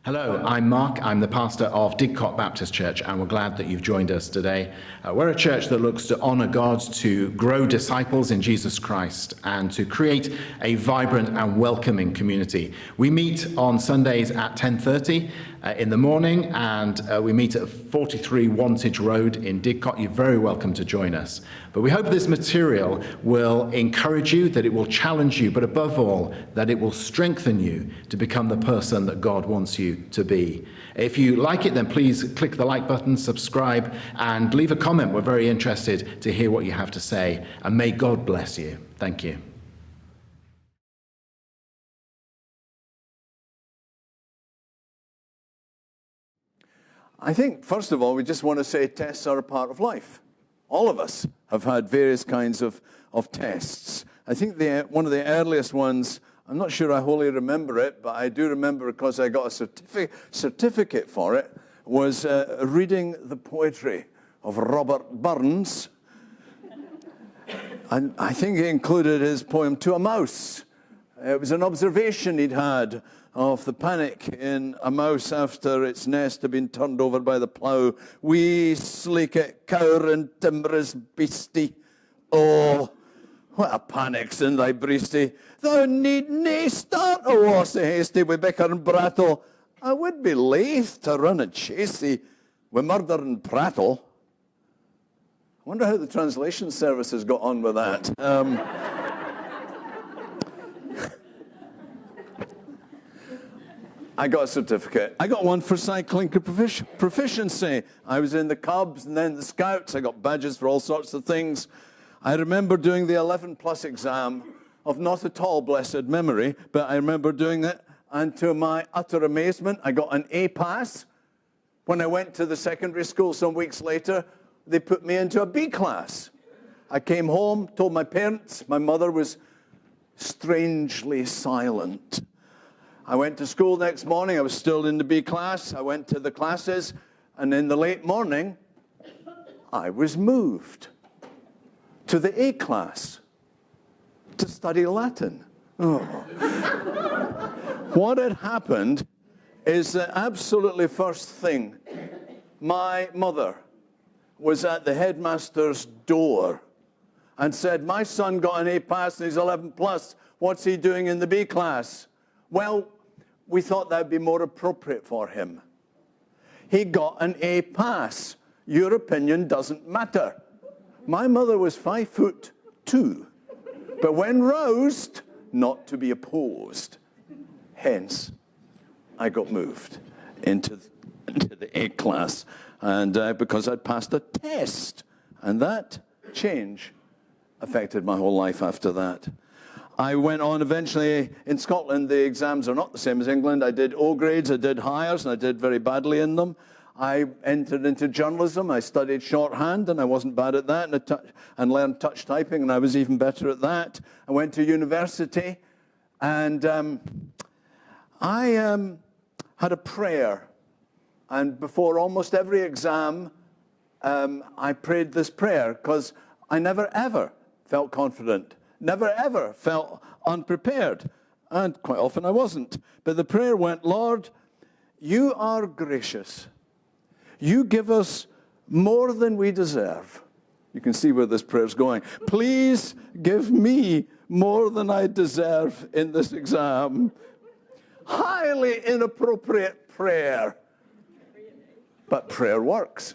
Hello, I'm Mark. I'm the pastor of Didcot Baptist Church, and we're glad that you've joined us today. We're a church that looks to honour God, to grow disciples in Jesus Christ, and to create a vibrant and welcoming community. We meet on Sundays at 10:30 in the morning, and we meet at 43 Wantage Road in Didcot. You're very welcome to join us. But we hope this material will encourage you, that it will challenge you, but above all, that it will strengthen you to become the person that God wants you to be. If you like it, then please click the like button, subscribe, and leave a comment. We're very interested to hear what you have to say. And may God bless you. Thank you. I think, first of all, we just want to say tests are a part of life. All of us have had various kinds of tests. I think one of the earliest ones, I'm not sure I wholly remember it, but I do remember because I got a certificate for it, was reading the poetry of Robert Burns. And I think it included his poem To a Mouse. It was an observation he'd had of the panic in a mouse after its nest had been turned over by the plough. Wee sleeket cowr and timorous beastie. Oh, what a panic's in thy breastie. Thou need nae start a was hasty with bicker and brattle. I would be laith to run and chase thee with murder and prattle. I wonder how the translation service has got on with that. I got a certificate. I got one for cycling proficiency. I was in the Cubs and then the Scouts. I got badges for all sorts of things. I remember doing the 11 plus exam of not at all blessed memory, but I remember doing it, and to my utter amazement, I got an A pass. When I went to the secondary school some weeks later, they put me into a B class. I came home, told my parents. My mother was strangely silent. I went to school next morning. I was still in the B class. I went to the classes, and in the late morning, I was moved to the A class to study Latin. Oh. What had happened is the absolutely first thing, my mother was at the headmaster's door and said, my son got an A pass and he's 11 plus. What's he doing in the B class? Well, we thought that would be more appropriate for him. He got an A pass. Your opinion doesn't matter. My mother was 5'2", but when roused, not to be opposed. Hence, I got moved into the A class, and because I'd passed a test, and that change affected my whole life after that. I went on eventually. In Scotland, the exams are not the same as England. I did O grades, I did hires, and I did very badly in them. I entered into journalism. I studied shorthand, and I wasn't bad at that, and learned touch typing, and I was even better at that. I went to university, and I had a prayer. And before almost every exam, I prayed this prayer, because I never, ever felt confident. Never, ever felt unprepared. And quite often I wasn't. But the prayer went, Lord, you are gracious. You give us more than we deserve. You can see where this prayer's going. Please give me more than I deserve in this exam. Highly inappropriate prayer. But prayer works.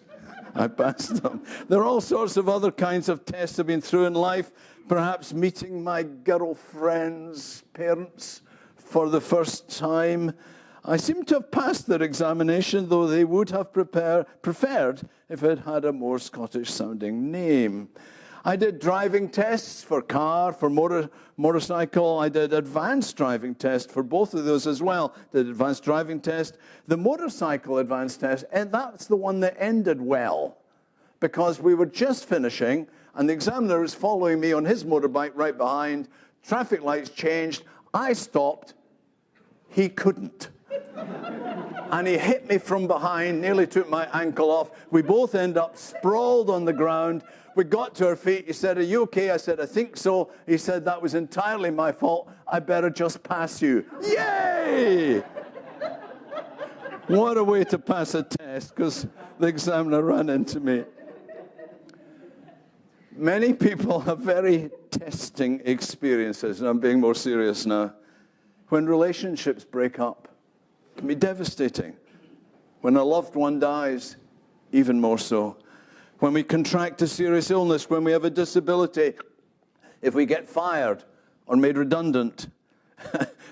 I passed them. There are all sorts of other kinds of tests I've been through in life. Perhaps meeting my girlfriend's parents for the first time. I seem to have passed their examination, though they would have preferred if it had a more Scottish-sounding name. I did driving tests for car, for motorcycle. I did advanced driving tests for both of those as well. The advanced driving test, the motorcycle advanced test, and that's the one that ended well, because we were just finishing, and the examiner was following me on his motorbike right behind. Traffic lights changed. I stopped. He couldn't. And he hit me from behind, nearly took my ankle off. We both end up sprawled on the ground. We got to our feet. He said, are you okay? I said, I think so. He said, that was entirely my fault. I better just pass you. Yay! What a way to pass a test, because the examiner ran into me. Many people have very testing experiences, and I'm being more serious now. When relationships break up, it can be devastating. When a loved one dies, even more so. When we contract a serious illness, when we have a disability, if we get fired or made redundant,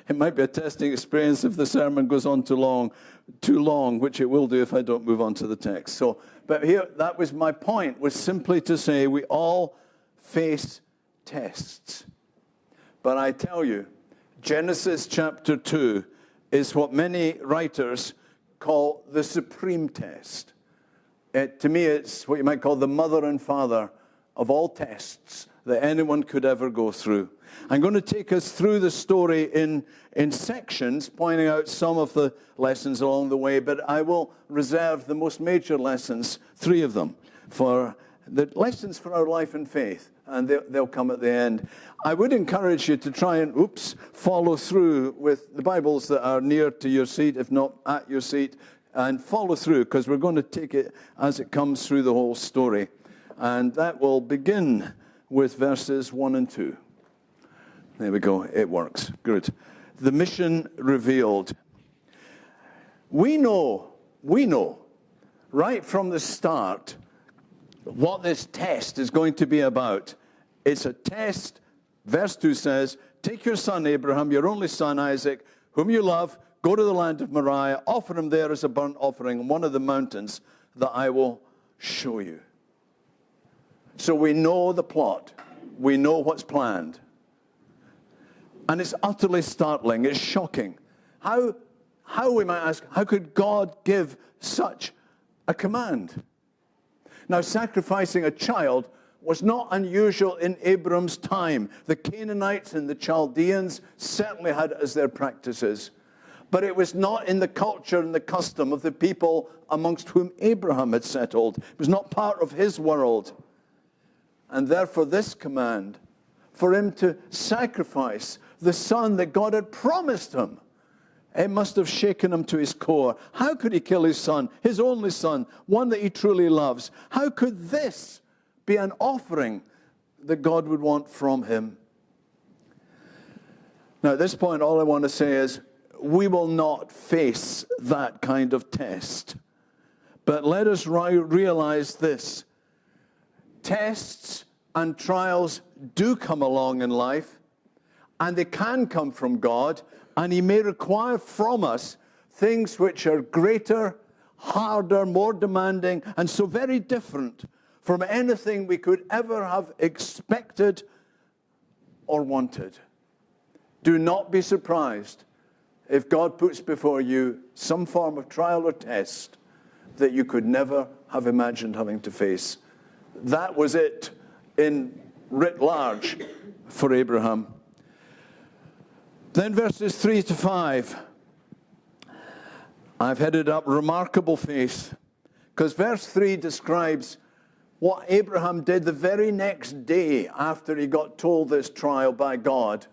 it might be a testing experience if the sermon goes on too long, which it will do if I don't move on to the text. But here, that was my point, was simply to say we all face tests. But I tell you, Genesis chapter 2 is what many writers call the supreme test. To me, it's what you might call the mother and father of all tests that anyone could ever go through. I'm going to take us through the story in sections, pointing out some of the lessons along the way, but I will reserve the most major lessons, 3 of them, for the lessons for our life and faith, and they'll come at the end. I would encourage you to try and, follow through with the Bibles that are near to your seat, if not at your seat, and follow through, because we're going to take it as it comes through the whole story. And that will begin with verses 1 and 2. There we go. It works. Good. The mission revealed. We know, right from the start, what this test is going to be about. It's a test. Verse 2 says, take your son Abraham, your only son Isaac, whom you love, go to the land of Moriah, offer him there as a burnt offering on one of the mountains that I will show you. So we know the plot. We know what's planned. And it's utterly startling. It's shocking. How, we might ask, how could God give such a command? Now, sacrificing a child was not unusual in Abram's time. The Canaanites and the Chaldeans certainly had it as their practices. But it was not in the culture and the custom of the people amongst whom Abraham had settled. It was not part of his world. And therefore this command, for him to sacrifice the son that God had promised him, it must have shaken him to his core. How could he kill his son, his only son, one that he truly loves? How could this be an offering that God would want from him? Now, at this point, all I want to say is, we will not face that kind of test. But let us realize this. Tests and trials do come along in life, and they can come from God, and He may require from us things which are greater, harder, more demanding, and so very different from anything we could ever have expected or wanted. Do not be surprised if God puts before you some form of trial or test that you could never have imagined having to face. That was it in writ large for Abraham. Then verses 3 to 5. I've headed up remarkable faith, because verse 3 describes what Abraham did the very next day after he got told this trial by God.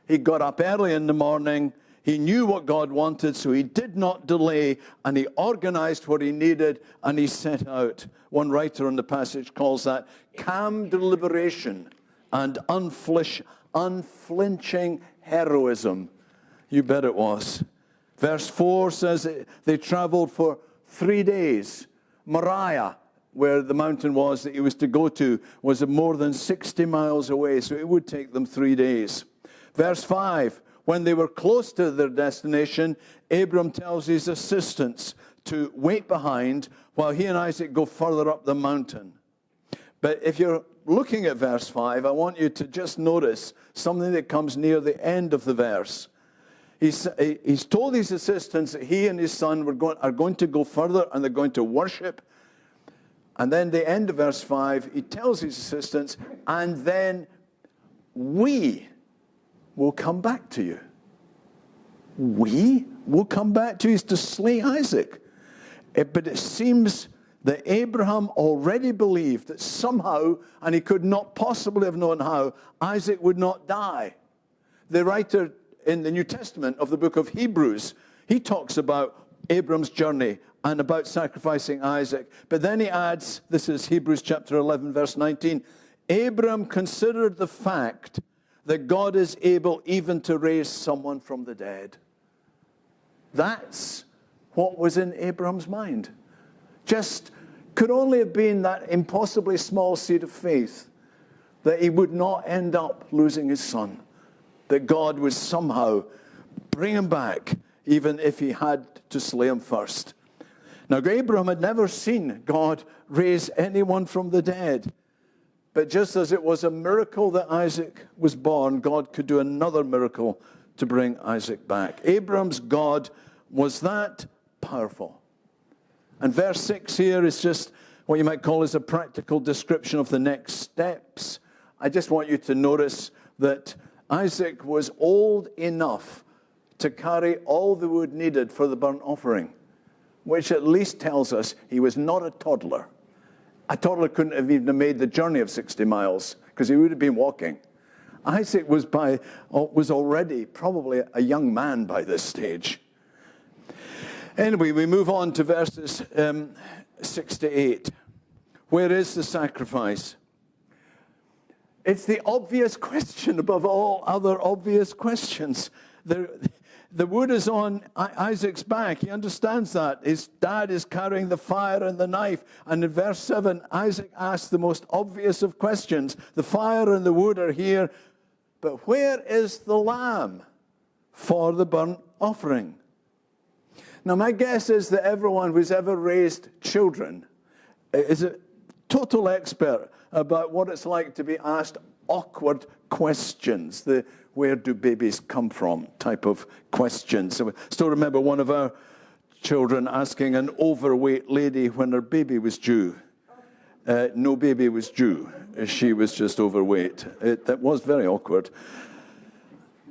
He got up early in the morning. He knew what God wanted, so he did not delay, and he organized what he needed, and he set out. One writer on the passage calls that calm deliberation and unflinching heroism. You bet it was. Verse 4 says they traveled for 3 days. Moriah, where the mountain was that he was to go to, was more than 60 miles away, so it would take them 3 days. Verse 5, when they were close to their destination, Abram tells his assistants to wait behind while he and Isaac go further up the mountain. But if you're looking at verse 5, I want you to just notice something that comes near the end of the verse. He's told his assistants that he and his son are going to go further and they're going to worship. And then the end of verse 5, he tells his assistants, and then we will come back to you. We will come back to you to slay Isaac. But it seems that Abraham already believed that somehow, and he could not possibly have known how, Isaac would not die. The writer in the New Testament of the book of Hebrews, he talks about Abram's journey and about sacrificing Isaac. But then he adds, this is Hebrews chapter 11, verse 19, Abram considered the fact that God is able even to raise someone from the dead. That's what was in Abram's mind. Just could only have been that impossibly small seed of faith that he would not end up losing his son, that God would somehow bring him back, even if he had to slay him first. Now, Abraham had never seen God raise anyone from the dead. But just as it was a miracle that Isaac was born, God could do another miracle to bring Isaac back. Abraham's God was that powerful. And verse 6 here is just what you might call as a practical description of the next steps. I just want you to notice that Isaac was old enough to carry all the wood needed for the burnt offering, which at least tells us he was not a toddler. A toddler couldn't have even made the journey of 60 miles because he would have been walking. Isaac was already probably a young man by this stage. Anyway, we move on to verses 6 to 8. Where is the sacrifice? It's the obvious question above all other obvious questions. The wood is on Isaac's back. He understands that. His dad is carrying the fire and the knife. And in verse 7, Isaac asks the most obvious of questions. The fire and the wood are here, but where is the lamb for the burnt offering? Now, my guess is that everyone who's ever raised children is a total expert about what it's like to be asked awkward questions, the where do babies come from type of questions. So I still remember one of our children asking an overweight lady when her baby was due. No baby was due. She was just overweight. That was very awkward.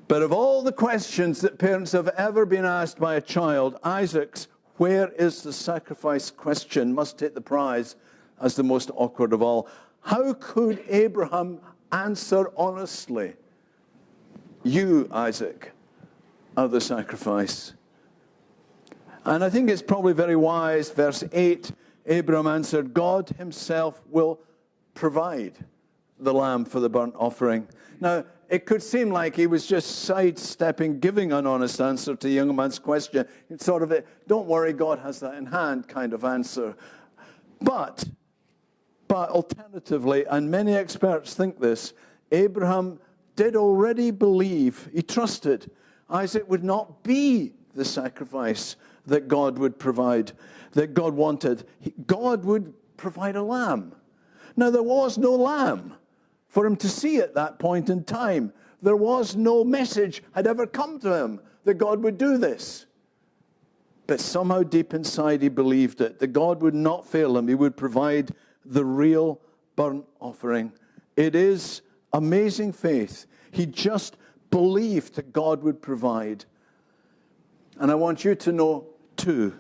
But of all the questions that parents have ever been asked by a child, Isaac's where is the sacrifice question must take the prize as the most awkward of all. How could Abraham answer honestly? You, Isaac, are the sacrifice. And I think it's probably very wise. Verse 8, Abraham answered, God himself will provide the lamb for the burnt offering. Now, it could seem like he was just sidestepping, giving an honest answer to the young man's question. It's sort of a, don't worry, God has that in hand kind of answer. But alternatively, and many experts think this, Abraham did already believe, he trusted Isaac would not be the sacrifice that God would provide, that God wanted. God would provide a lamb. Now, there was no lamb for him to see at that point in time. There was no message had ever come to him that God would do this. But somehow deep inside he believed it, that God would not fail him. He would provide the real burnt offering. It is amazing faith. He just believed that God would provide. And I want you to know, too,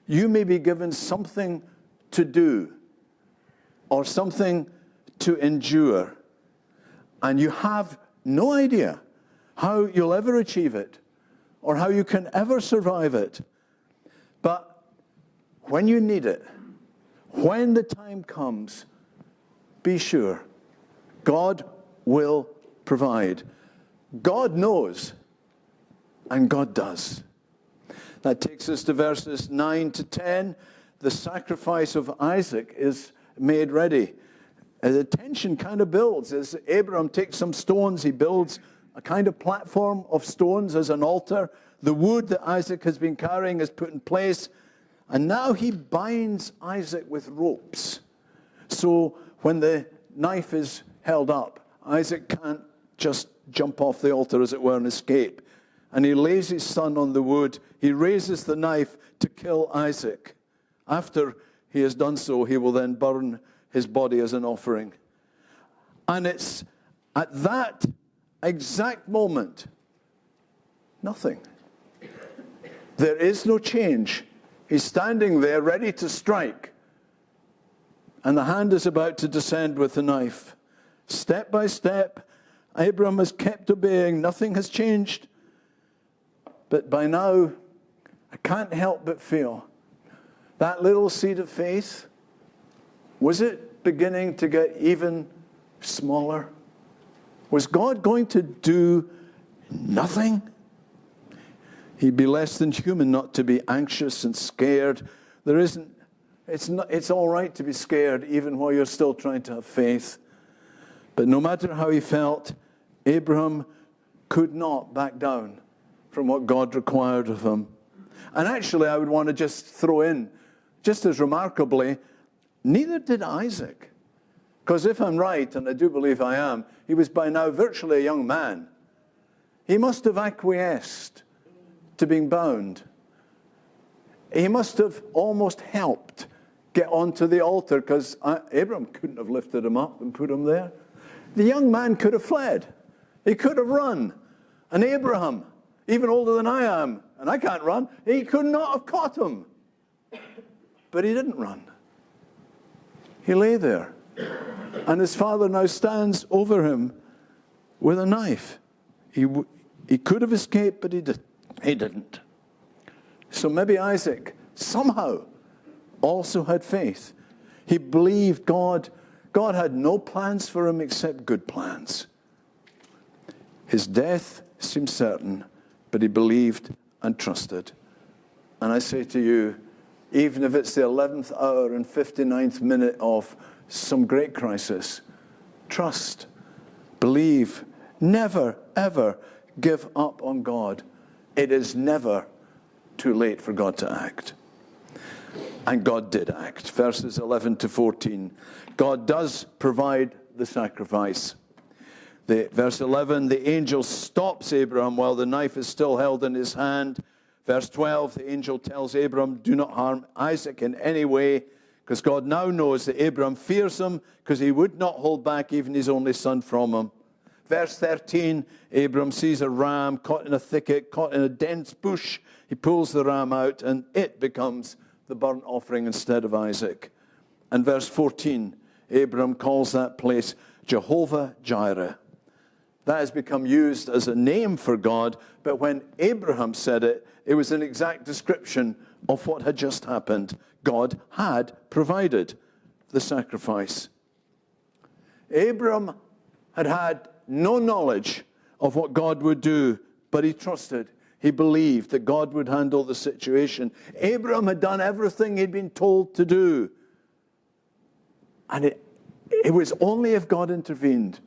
you may be given something to do or something to endure, and you have no idea how you'll ever achieve it or how you can ever survive it. But when you need it, when the time comes, be sure God will provide. God knows, and God does. That takes us to verses 9 to 10. The sacrifice of Isaac is made ready. And the tension kind of builds as Abraham takes some stones. He builds a kind of platform of stones as an altar. The wood that Isaac has been carrying is put in place. And now he binds Isaac with ropes. So when the knife is held up, Isaac can't just jump off the altar, as it were, and escape. And he lays his son on the wood. He raises the knife to kill Isaac. After he has done so, he will then burn his body as an offering. And it's at that exact moment, nothing. There is no change. He's standing there ready to strike. And the hand is about to descend with the knife. Step by step, Abraham has kept obeying. Nothing has changed. But by now, I can't help but feel that little seed of faith, was it beginning to get even smaller? Was God going to do nothing? He'd be less than human not to be anxious and scared. It's all right to be scared even while you're still trying to have faith. But no matter how he felt, Abraham could not back down from what God required of him. And actually, I would want to just throw in, just as remarkably, neither did Isaac. Because if I'm right, and I do believe I am, he was by now virtually a young man. He must have acquiesced to being bound. He must have almost helped get onto the altar, because Abraham couldn't have lifted him up and put him there. The young man could have fled. He could have run. And Abraham, even older than I am, and I can't run, he could not have caught him. But he didn't run. He lay there. And his father now stands over him with a knife. He could have escaped, but he didn't. So maybe Isaac somehow also had faith. He believed God. God had no plans for him except good plans. His death seemed certain, but he believed and trusted. And I say to you, even if it's the 11th hour and 59th minute of some great crisis, trust, believe, never, ever give up on God. It is never too late for God to act. And God did act. Verses 11 to 14. God does provide the sacrifice. Verse 11, the angel stops Abraham while the knife is still held in his hand. Verse 12, the angel tells Abraham, do not harm Isaac in any way, because God now knows that Abraham fears him, because he would not hold back even his only son from him. Verse 13, Abraham sees a ram caught in a thicket, caught in a dense bush. He pulls the ram out, and it becomes the burnt offering instead of Isaac. And verse 14, Abraham calls that place Jehovah Jireh. That has become used as a name for God, but when Abraham said it, it was an exact description of what had just happened. God had provided the sacrifice. Abraham had no knowledge of what God would do, but he trusted. He believed that God would handle the situation. Abraham had done everything he'd been told to do. And it was only if God intervened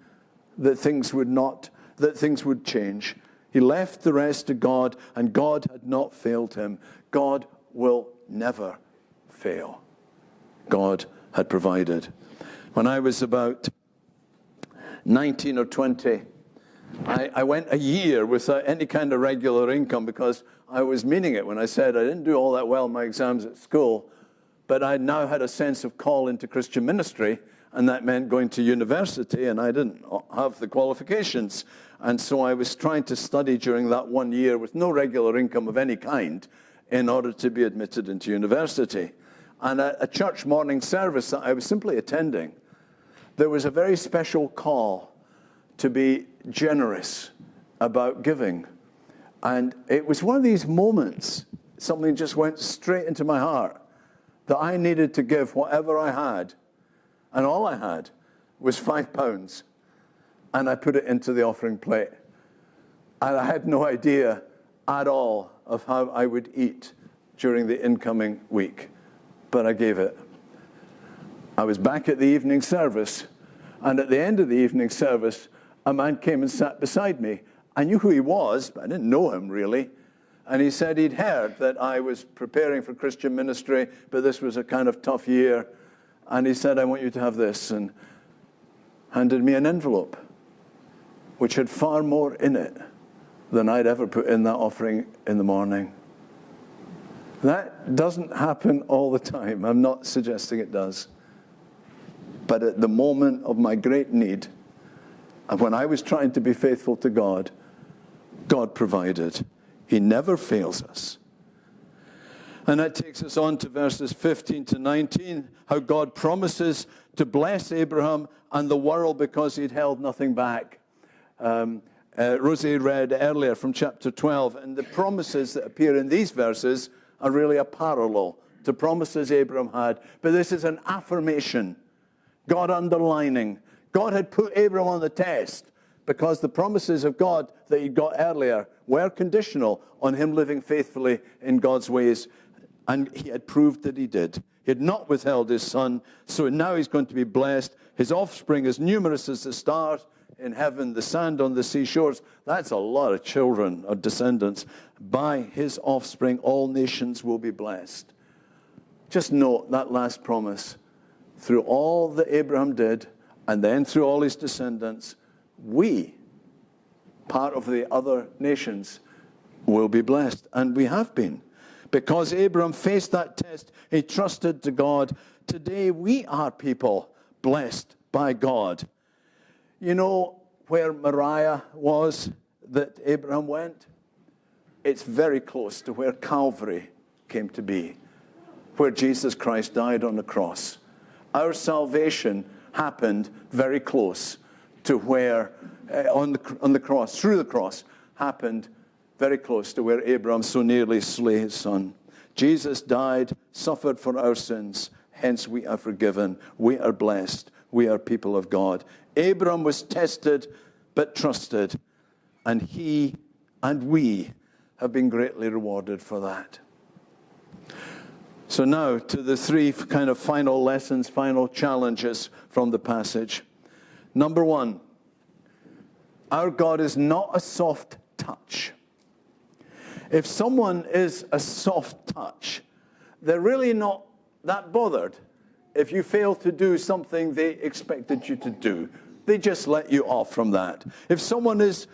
that things would change. He left the rest to God, and God had not failed him. God will never fail. God had provided. When I was about 19 or 20, I went a year without any kind of regular income, because I was meaning it when I said I didn't do all that well in my exams at school, but I now had a sense of call into Christian ministry, and that meant going to university, and I didn't have the qualifications. And so I was trying to study during that 1 year with no regular income of any kind in order to be admitted into university. And at a church morning service that I was simply attending, there was a very special call to be generous about giving. And it was one of these moments, something just went straight into my heart, that I needed to give whatever I had. And all I had was £5. And I put it into the offering plate. And I had no idea at all of how I would eat during the incoming week. But I gave it. I was back at the evening service. And at the end of the evening service, a man came and sat beside me. I knew who he was, but I didn't know him really. And he said he'd heard that I was preparing for Christian ministry, but this was a kind of tough year. And he said, I want you to have this, and handed me an envelope, which had far more in it than I'd ever put in that offering in the morning. That doesn't happen all the time. I'm not suggesting it does. But at the moment of my great need, and when I was trying to be faithful to God, God provided. He never fails us. And that takes us on to verses 15 to 19, how God promises to bless Abraham and the world because he'd held nothing back. Rosie read earlier from chapter 12, and the promises that appear in these verses are really a parallel to promises Abraham had. But this is an affirmation, God underlining. God had put Abraham on the test because the promises of God that he got earlier were conditional on him living faithfully in God's ways. And he had proved that he did. He had not withheld his son, so now he's going to be blessed. His offspring is numerous as the stars in heaven, the sand on the seashores. That's a lot of children or descendants. By his offspring, all nations will be blessed. Just note that last promise. Through all that Abraham did, and then through all his descendants, we, part of the other nations, will be blessed. And we have been. Because Abraham faced that test, he trusted to God. Today we are people blessed by God. You know where Moriah was that Abraham went? It's very close to where Calvary came to be, where Jesus Christ died on the cross. Our salvation happened very close to where, on the cross, through the cross, happened very close to where Abraham so nearly slew his son. Jesus died, suffered for our sins, hence we are forgiven. We are blessed. We are people of God. Abraham was tested but trusted, and he and we have been greatly rewarded for that. So now to the three kind of final lessons, final challenges from the passage. Number one, our God is not a soft touch. If someone is a soft touch, they're really not that bothered if you fail to do something they expected you to do. They just let you off from that. If someone is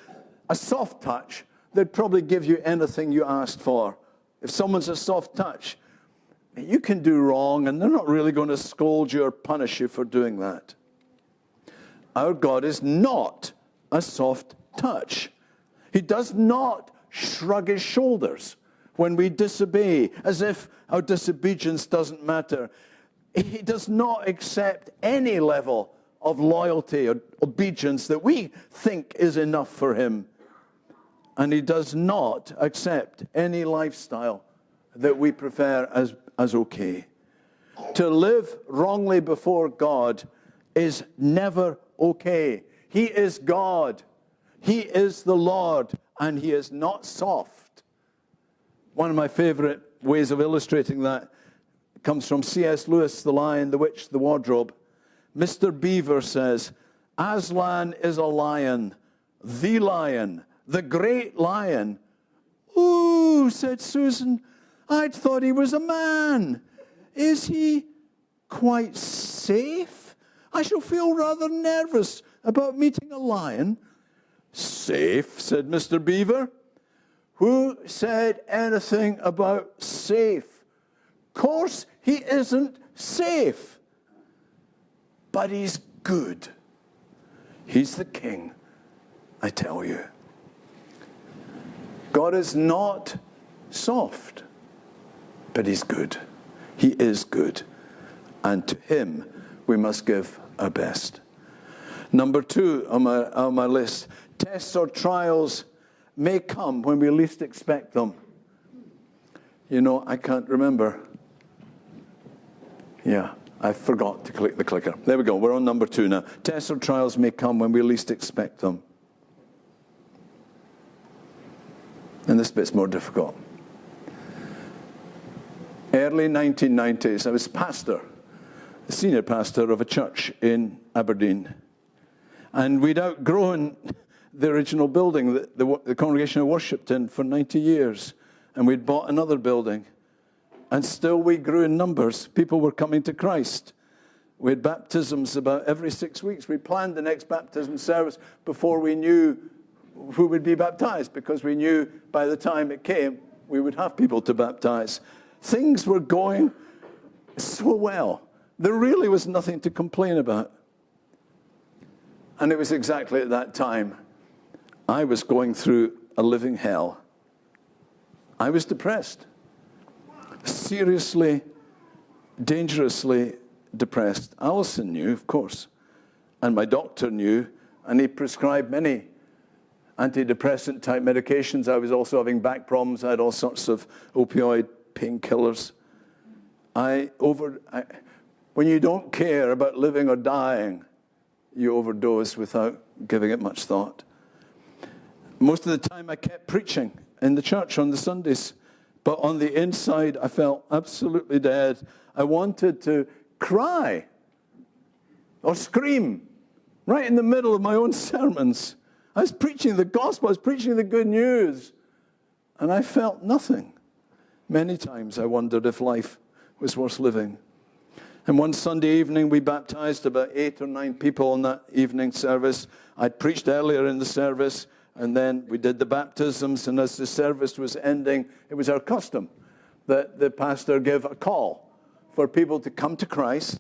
a soft touch, they'd probably give you anything you asked for. If someone's a soft touch, you can do wrong, and they're not really going to scold you or punish you for doing that. Our God is not a soft touch. He does not shrug his shoulders when we disobey, as if our disobedience doesn't matter. He does not accept any level of loyalty or obedience that we think is enough for him. And he does not accept any lifestyle that we prefer as okay. To live wrongly before God is never okay. He is God. He is the Lord, and he is not soft. One of my favorite ways of illustrating that comes from C.S. Lewis, The Lion, the Witch, the Wardrobe. Mr. Beaver says, Aslan is a lion, the great lion. Ooh, said Susan, I'd thought he was a man. Is he quite safe? I shall feel rather nervous about meeting a lion. Safe, said Mr. Beaver. Who said anything about safe? Of course he isn't safe. But he's good. He's the king, I tell you. God is not soft, but he's good. He is good. And to him we must give our best. Number two on my list, tests or trials may come when we least expect them. You know, I can't remember. Yeah, I forgot to click the clicker. There we go. We're on number two now. Tests or trials may come when we least expect them. And this bit's more difficult. Early 1990s, I was pastor, the senior pastor of a church in Aberdeen. And we'd outgrown the original building that the congregation I worshipped in for 90 years. And we'd bought another building. And still we grew in numbers. People were coming to Christ. We had baptisms about every 6 weeks. We planned the next baptism service before we knew who would be baptized, because we knew by the time it came, we would have people to baptize. Things were going so well. There really was nothing to complain about. And it was exactly at that time I was going through a living hell. I was depressed. Seriously, dangerously depressed. Alison knew, of course, and my doctor knew, and he prescribed many antidepressant type medications. I was also having back problems. I had all sorts of opioid painkillers. When you don't care about living or dying, you overdose without giving it much thought. Most of the time I kept preaching in the church on the Sundays, but on the inside I felt absolutely dead. I wanted to cry or scream right in the middle of my own sermons. I was preaching the gospel, I was preaching the good news, and I felt nothing. Many times I wondered if life was worth living. And one Sunday evening, we baptized about 8 or 9 people in that evening service. I'd preached earlier in the service, and then we did the baptisms, and as the service was ending, it was our custom that the pastor give a call for people to come to Christ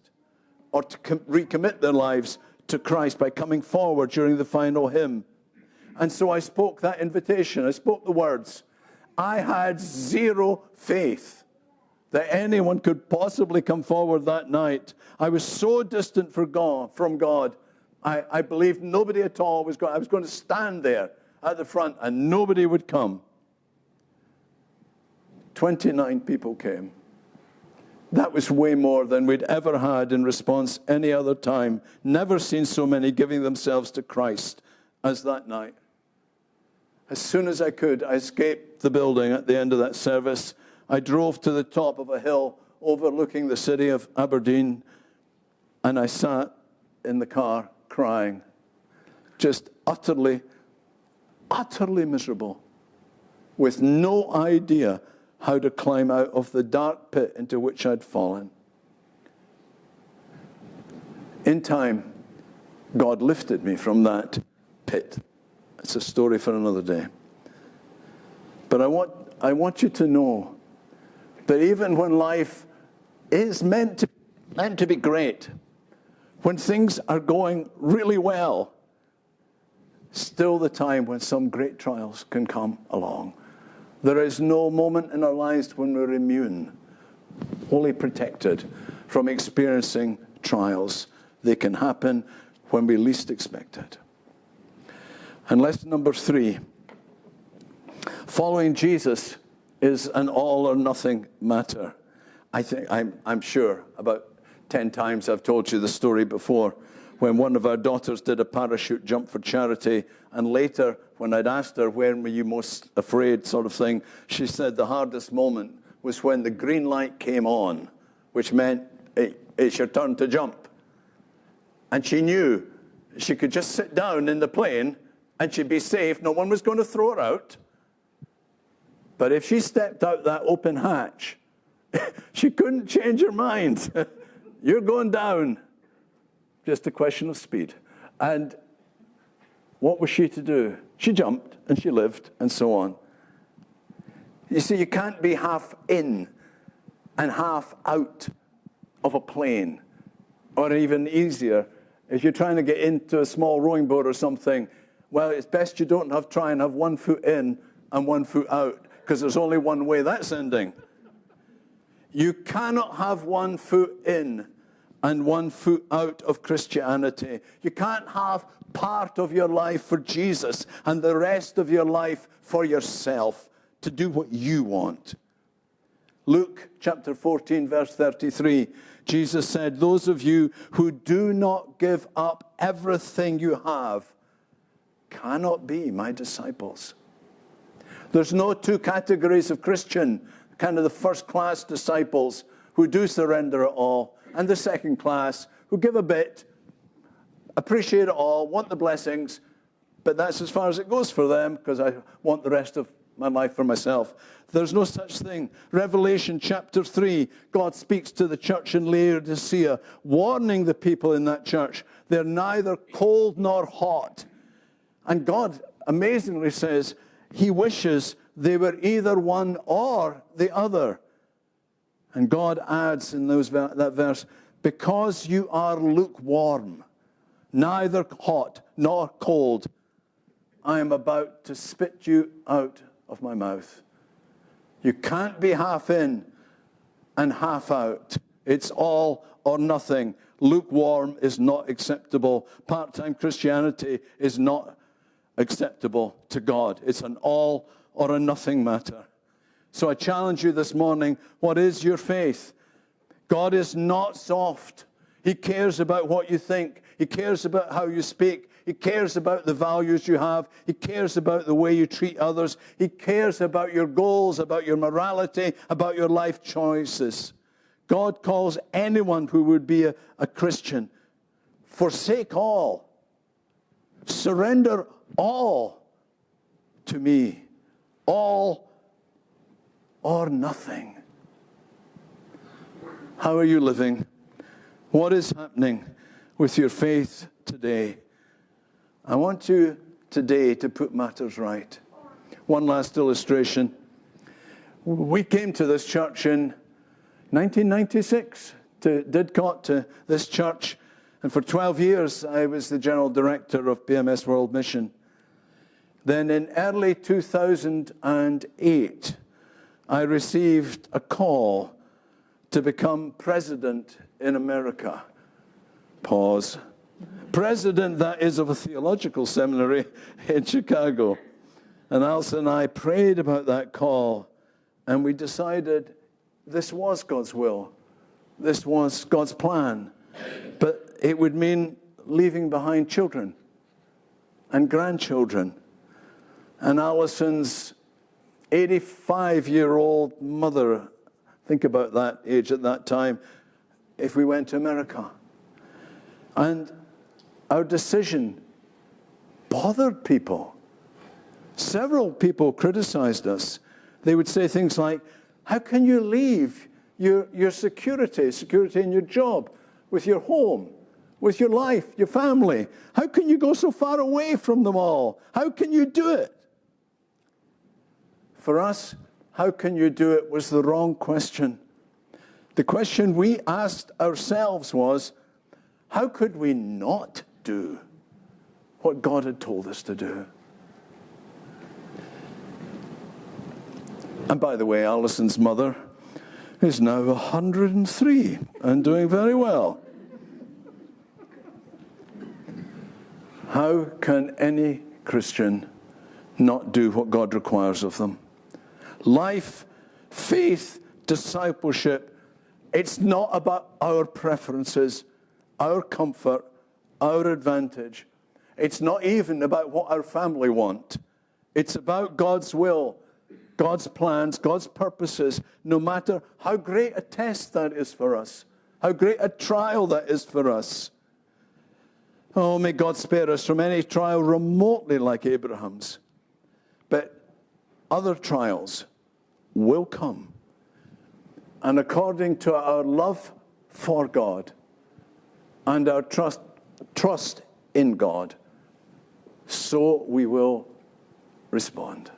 or to recommit their lives to Christ by coming forward during the final hymn. And so I spoke that invitation. I spoke the words. I had zero faith that anyone could possibly come forward that night. I was so distant from God. I believed nobody at all was going. I was going to stand there at the front and nobody would come. 29 people came. That was way more than we'd ever had in response any other time. Never seen so many giving themselves to Christ as that night. As soon as I could, I escaped the building at the end of that service. I drove to the top of a hill overlooking the city of Aberdeen, and I sat in the car crying, just utterly miserable, with no idea how to climb out of the dark pit into which I'd fallen. In time, God lifted me from that pit. It's a story for another day. But I want you to know that even when life is meant to be great, when things are going really well, still the time when some great trials can come along. There is no moment in our lives when we're immune, wholly protected from experiencing trials. They can happen when we least expect it. And lesson number 3, following Jesus is an all or nothing matter. I'm sure about 10 times I've told you the story before, when one of our daughters did a parachute jump for charity, and later when I'd asked her, when were you most afraid, sort of thing, she said the hardest moment was when the green light came on, which meant it's your turn to jump. And she knew she could just sit down in the plane and she'd be safe. No one was going to throw her out. But if she stepped out that open hatch, she couldn't change her mind. You're going down. Just a question of speed. And what was she to do? She jumped and she lived and so on. You see, you can't be half in and half out of a plane. Or even easier, if you're trying to get into a small rowing boat or something, well, it's best you don't try and have 1 foot in and 1 foot out, because there's only one way that's ending. You cannot have 1 foot in and 1 foot out of Christianity. You can't have part of your life for Jesus and the rest of your life for yourself, to do what you want. Luke chapter 14, verse 33, Jesus said, those of you who do not give up everything you have cannot be my disciples. There's no 2 categories of Christian, kind of the first-class disciples who do surrender it all, and the second class who give a bit, appreciate it all, want the blessings, but that's as far as it goes for them, because I want the rest of my life for myself. There's no such thing. Revelation chapter 3, God speaks to the church in Laodicea, warning the people in that church. They're neither cold nor hot. And God amazingly says he wishes they were either one or the other. And God adds in that verse, because you are lukewarm, neither hot nor cold, I am about to spit you out of my mouth. You can't be half in and half out. It's all or nothing. Lukewarm is not acceptable. Part-time Christianity is not acceptable to God. It's an all or a nothing matter. So I challenge you this morning, what is your faith? God is not soft. He cares about what you think. He cares about how you speak. He cares about the values you have. He cares about the way you treat others. He cares about your goals, about your morality, about your life choices. God calls anyone who would be a Christian, forsake all, surrender all to me, all or nothing. How are you living? What is happening with your faith today? I want you today to put matters right. One last illustration. We came to this church in 1996, to Didcot, to this church. And for 12 years, I was the general director of BMS World Mission. Then in early 2008, I received a call to become president in America. Pause. President, that is, of a theological seminary in Chicago. And Alistair and I prayed about that call, and we decided this was God's will. This was God's plan. But it would mean leaving behind children and grandchildren. And Alison's 85-year-old mother, think about that age at that time, if we went to America. And our decision bothered people. Several people criticized us. They would say things like, how can you leave your security in your job, with your home, with your life, your family? How can you go so far away from them all? How can you do it? For us, how can you do it was the wrong question. The question we asked ourselves was, how could we not do what God had told us to do? And by the way, Alison's mother is now 103 and doing very well. How can any Christian not do what God requires of them? Life, faith, discipleship, it's not about our preferences, our comfort, our advantage. It's not even about what our family want. It's about God's will, God's plans, God's purposes, no matter how great a test that is for us, how great a trial that is for us. Oh, may God spare us from any trial remotely like Abraham's. But other trials will come. And according to our love for God and our trust in God, so we will respond.